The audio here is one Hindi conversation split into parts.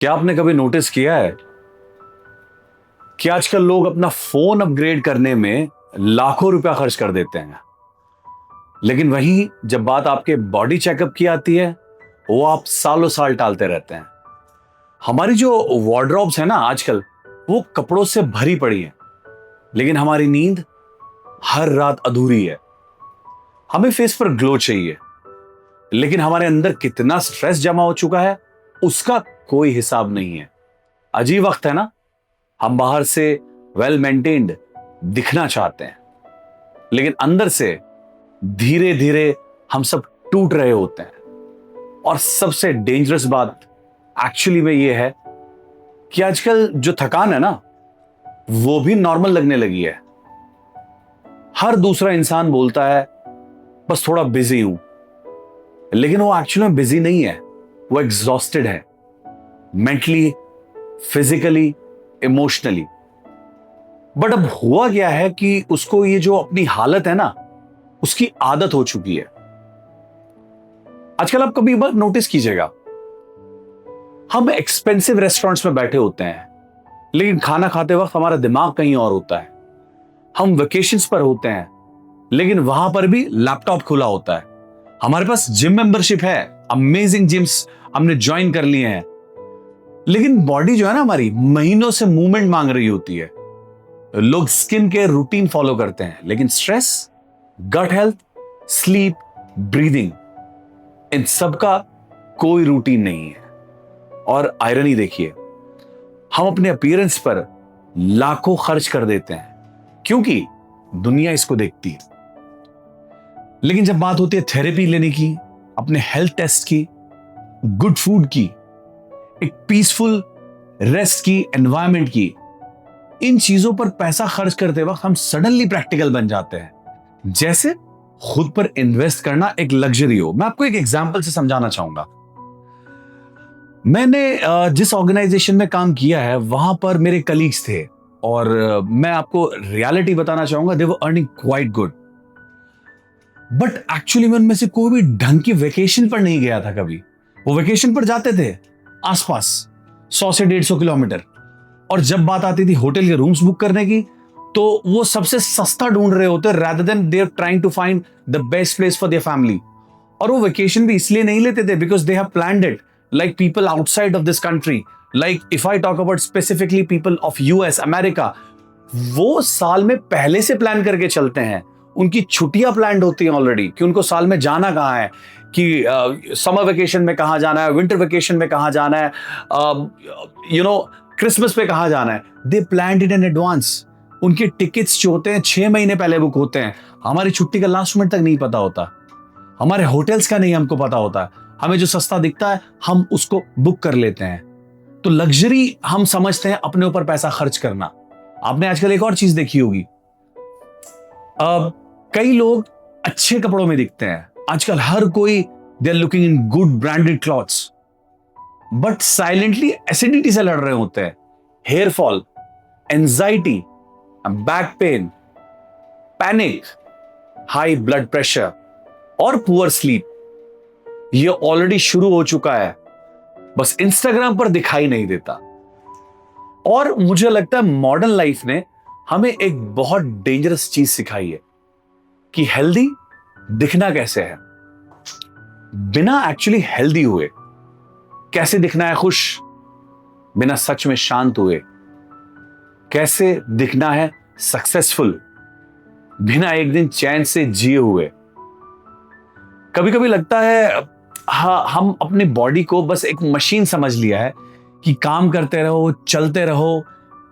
क्या आपने कभी नोटिस किया है कि आजकल लोग अपना फोन अपग्रेड करने में लाखों रुपया खर्च कर देते हैं, लेकिन वहीं जब बात आपके बॉडी चेकअप की आती है, वो आप सालों साल टालते रहते हैं। हमारी जो वार्डरोब्स है ना आजकल, वो कपड़ों से भरी पड़ी है, लेकिन हमारी नींद हर रात अधूरी है। हमें फेस पर ग्लो चाहिए, लेकिन हमारे अंदर कितना स्ट्रेस जमा हो चुका है उसका कोई हिसाब नहीं है। अजीब वक्त है ना। हम बाहर से वेल मेंटेन्ड दिखना चाहते हैं, लेकिन अंदर से धीरे धीरे हम सब टूट रहे होते हैं। और सबसे डेंजरस बात एक्चुअली में यह है कि आजकल जो थकान है ना, वो भी नॉर्मल लगने लगी है। हर दूसरा इंसान बोलता है बस थोड़ा बिजी हूं, लेकिन वो एक्चुअली में बिजी नहीं है, वो एग्जॉस्टेड है, मेंटली, फिजिकली, इमोशनली। बट अब हुआ क्या है कि उसको ये जो अपनी हालत है ना, उसकी आदत हो चुकी है। आजकल आप कभी बार नोटिस कीजिएगा, हम एक्सपेंसिव रेस्टोरेंट्स में बैठे होते हैं, लेकिन खाना खाते वक्त हमारा दिमाग कहीं और होता है। हम वेकेशंस पर होते हैं, लेकिन वहां पर भी लैपटॉप खुला होता है। हमारे पास जिम मेंबरशिप है, अमेजिंग जिम्स हमने ज्वाइन कर लिए हैं, लेकिन बॉडी जो है ना हमारी, महीनों से मूवमेंट मांग रही होती है। लोग स्किन केयर रूटीन फॉलो करते हैं, लेकिन stress, gut health, sleep, breathing, इन सब का कोई रूटीन नहीं है। और आयरनी देखिए, हम अपने अपीयरेंस पर लाखों खर्च कर देते हैं क्योंकि दुनिया इसको देखती है, लेकिन जब बात होती है थेरेपी लेने की, अपने हेल्थ टेस्ट की, गुड फूड की, एक पीसफुल रेस्ट की, एनवायरनमेंट की, इन चीजों पर पैसा खर्च करते वक्त हम सडनली प्रैक्टिकल बन जाते हैं, जैसे खुद पर इन्वेस्ट करना एक लग्जरी हो। मैं आपको एक एग्जांपल से समझाना चाहूंगा। मैंने जिस ऑर्गेनाइजेशन में काम किया है, वहां पर मेरे कलीग्स थे, और मैं आपको रियलिटी बताना चाहूंगा, they were earning quite good. But actually में उनमें से कोई भी ढंग की वेकेशन पर नहीं गया था कभी। वो वेकेशन पर जाते थे आसपास 100 से 150 किलोमीटर, और जब बात आती थी होटल के रूम्स बुक करने की, तो वो सबसे सस्ता ढूंढ रहे होते rather than they are trying to find the best place for their family। और वो वेकेशन भी इसलिए नहीं लेते थे because they have planned it like people outside of this country, like if I talk about specifically people of US, America, वो साल में पहले से प्लान करके चलते हैं। उनकी छुट्टियां प्लान्ड होती हैं ऑलरेडी कि उनको साल में जाना कहाँ है, कि समर वेकेशन में कहाँ जाना है, विंटर वेकेशन में कहाँ जाना है, क्रिसमस पे कहाँ जाना है। दे प्लान्ड इट इन एडवांस। उनके टिकट्स जो होते हैं 6 महीने पहले बुक होते हैं। हमारी छुट्टी का लास्ट मिनट तक नहीं पता होता, हमारे होटल्स का नहीं हमको पता होता। हमें जो सस्ता दिखता है हम उसको बुक कर लेते हैं। तो लग्जरी हम समझते हैं अपने ऊपर पैसा खर्च करना। आपने आजकल एक और चीज देखी होगी, कई लोग अच्छे कपड़ों में दिखते हैं आजकल। हर कोई they are looking in good branded clothes, but silently acidity से लड़ रहे होते हैं। Hair fall, anxiety, back pain, panic, high blood pressure और पुअर स्लीप, ये ऑलरेडी शुरू हो चुका है, बस इंस्टाग्राम पर दिखाई नहीं देता। और मुझे लगता है मॉडर्न लाइफ ने हमें एक बहुत डेंजरस चीज सिखाई है कि हेल्दी दिखना कैसे है, बिना एक्चुअली हेल्दी हुए। कैसे दिखना है खुश बिना सच में शांत हुए। कैसे दिखना है सक्सेसफुल बिना एक दिन चैन से जिए हुए। कभी कभी लगता है हाँ, हम अपनी बॉडी को बस एक मशीन समझ लिया है कि काम करते रहो, चलते रहो,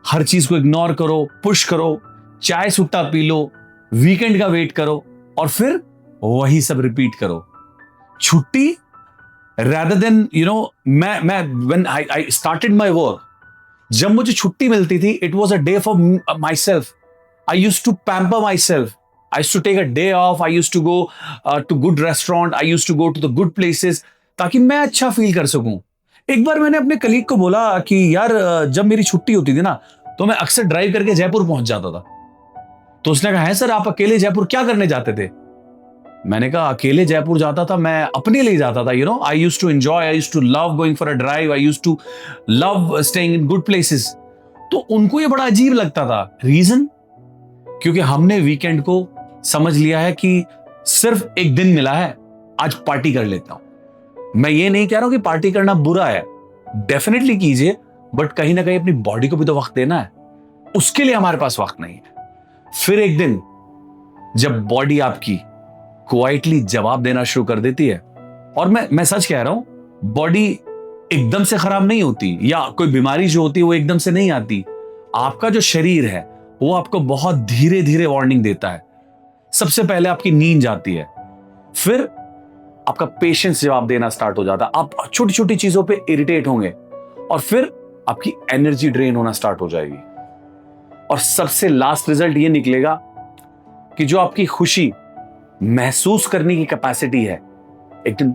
हर चीज को इग्नोर करो, पुश करो, चाय सुट्टा पी लो, वीकेंड का वेट करो, और फिर वही सब रिपीट करो। छुट्टी rather than मैं when I started my work, जब मुझे छुट्टी मिलती थी, it was a day for myself. I used to pamper myself. I used to take a day off. I used to go to good restaurant. I used to go to the good places, ताकि मैं अच्छा फील कर सकूं। एक बार मैंने अपने कलीग को बोला कि यार, जब मेरी छुट्टी होती थी ना, तो मैं अक्सर ड्राइव करके जयपुर पहुंच जाता था। तो उसने कहा है सर, आप अकेले जयपुर क्या करने जाते थे? मैंने कहा अकेले जयपुर जाता था, मैं अपने लिए जाता था, I used to enjoy, I used to love going for a drive, I used to love staying in good places. तो उनको ये बड़ा अजीब लगता था। रीजन? क्योंकि हमने वीकेंड को समझ लिया है कि सिर्फ एक दिन मिला है, आज पार्टी कर लेता हूं। मैं ये नहीं कह रहा हूं कि पार्टी करना बुरा है, डेफिनेटली कीजिए, बट कहीं ना कहीं अपनी बॉडी को भी तो वक्त देना है, उसके लिए हमारे पास वक्त नहीं है। फिर एक दिन जब बॉडी आपकी क्वाइटली जवाब देना शुरू कर देती है, और मैं सच कह रहा हूं, बॉडी एकदम से खराब नहीं होती, या कोई बीमारी जो होती है वो एकदम से नहीं आती। आपका जो शरीर है वो आपको बहुत धीरे धीरे वार्निंग देता है। सबसे पहले आपकी नींद जाती है, फिर आपका पेशेंस जवाब देना स्टार्ट हो जाता है, आप छोटी छोटी चीजों पे इरिटेट होंगे, और फिर आपकी एनर्जी ड्रेन होना स्टार्ट हो जाएगी। और सबसे लास्ट रिजल्ट ये निकलेगा कि जो आपकी खुशी महसूस करने की कैपेसिटी है, एक दिन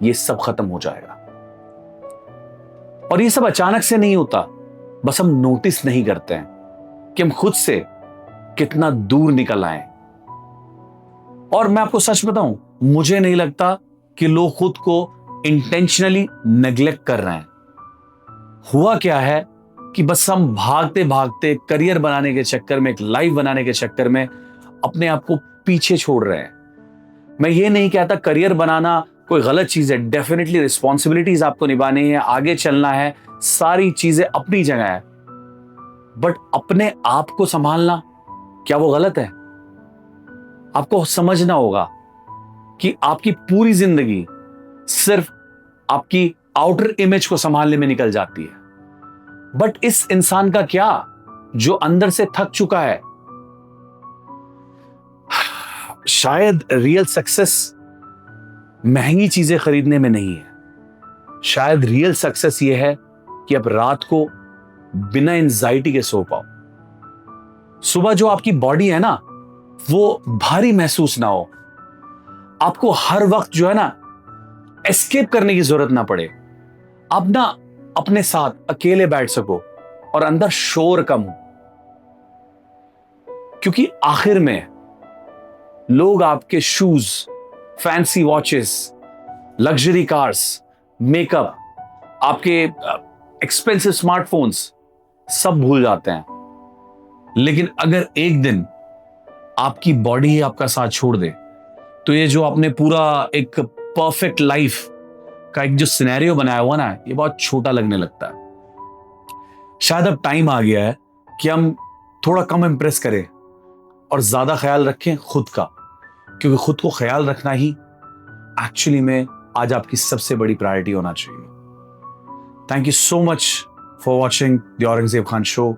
ये सब खत्म हो जाएगा। और ये सब अचानक से नहीं होता, बस हम नोटिस नहीं करते हैं कि हम खुद से कितना दूर निकल आए। और मैं आपको सच बताऊं, मुझे नहीं लगता कि लोग खुद को इंटेंशनली नेग्लेक्ट कर रहे हैं। हुआ क्या है कि बस हम भागते भागते करियर बनाने के चक्कर में, एक लाइफ बनाने के चक्कर में अपने आप को पीछे छोड़ रहे हैं। मैं ये नहीं कहता करियर बनाना कोई गलत चीज है, डेफिनेटली रिस्पॉन्सिबिलिटीज आपको निभानी है, आगे चलना है, सारी चीजें अपनी जगह है, बट अपने आप को संभालना क्या वो गलत है? आपको समझना होगा कि आपकी पूरी जिंदगी सिर्फ आपकी आउटर इमेज को संभालने में निकल जाती है, बट इस इंसान का क्या जो अंदर से थक चुका है? शायद रियल सक्सेस महंगी चीजें खरीदने में नहीं है, शायद रियल सक्सेस यह है कि आप रात को बिना एंजाइटी के सो पाओ, सुबह जो आपकी बॉडी है ना वो भारी महसूस ना हो, आपको हर वक्त जो है ना एस्केप करने की जरूरत ना पड़े, आप ना अपने साथ अकेले बैठ सको और अंदर शोर कम हो। क्योंकि आखिर में लोग आपके shoes, fancy watches, luxury cars, makeup, आपके एक्सपेंसिव स्मार्टफोन्स सब भूल जाते हैं, लेकिन अगर एक दिन आपकी बॉडी ही आपका साथ छोड़ दे, तो ये जो आपने पूरा एक परफेक्ट लाइफ का एक जो सिनेरियो बनाया हुआ ना, ये बहुत छोटा लगने लगता है। शायद अब टाइम आ गया है कि हम थोड़ा कम इंप्रेस करें और ज्यादा ख्याल रखें खुद का, क्योंकि खुद को ख्याल रखना ही एक्चुअली में आज आपकी सबसे बड़ी प्रायोरिटी होना चाहिए। Thank you so much for watching the Aurangzeb Khan show.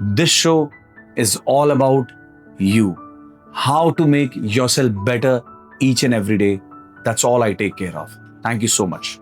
This show is all about you, how to make yourself better each and every day. That's all I take care of. Thank you so much.